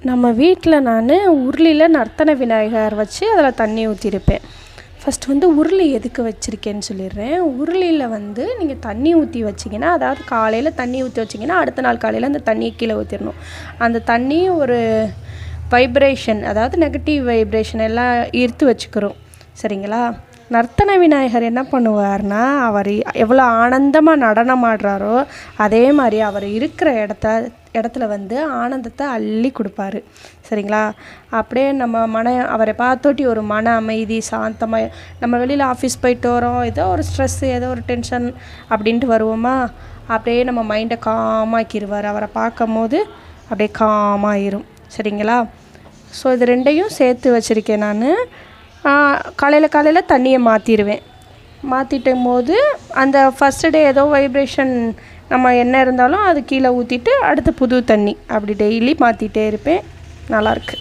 நம்ம வீட்டில் நான் உருளியில் நர்த்தன விநாயகர் வச்சு அதில் தண்ணி ஊற்றிருப்பேன். ஃபஸ்ட்டு வந்து உருளி எதுக்கு வச்சுருக்கேன்னு சொல்லிடுறேன். உருளியில் வந்து நீங்கள் தண்ணி ஊற்றி வச்சிங்கன்னா, அதாவது காலையில் தண்ணி ஊற்றி வச்சிங்கன்னா அடுத்த நாள் காலையில் அந்த தண்ணியை கீழே ஊற்றிடணும். அந்த தண்ணி ஒரு வைப்ரேஷன், அதாவது நெகட்டிவ் வைப்ரேஷன் எல்லாம் ஈர்த்து வச்சுக்கிறோம். சரிங்களா? நர்த்தன விநாயகர் என்ன பண்ணுவார்னா, அவர் எவ்வளோ ஆனந்தமாக நடனம் ஆடுறாரோ அதே மாதிரி அவர் இருக்கிற இடத்துல வந்து ஆனந்தத்தை அள்ளி கொடுப்பாரு. சரிங்களா? அப்படியே நம்ம அவரை பார்த்தோட்டி ஒரு மன அமைதி, சாந்தமாக நம்ம வெளியில் ஆஃபீஸ் போயிட்டு வரோம், ஏதோ ஒரு ஸ்ட்ரெஸ்ஸு, ஏதோ ஒரு டென்ஷன் அப்படின்ட்டு வருவோமா, அப்படியே நம்ம மைண்டை காமாக்கிடுவார். அவரை பார்க்கும் போது அப்படியே காமாயிரும். சரிங்களா? ஸோ இது ரெண்டையும் சேர்த்து வச்சுருக்கேன் நான். காலையில் தண்ணியை மாற்றிடுவேன். மாற்றிட்டும் போது அந்த ஃபஸ்ட்டு டே ஏதோ வைப்ரேஷன் நம்ம என்ன இருந்தாலும் அது கீழே ஊற்றிட்டு அடுத்து புது தண்ணி அப்படி டெய்லி மாற்றிட்டே இருப்பேன். நல்லாயிருக்கு.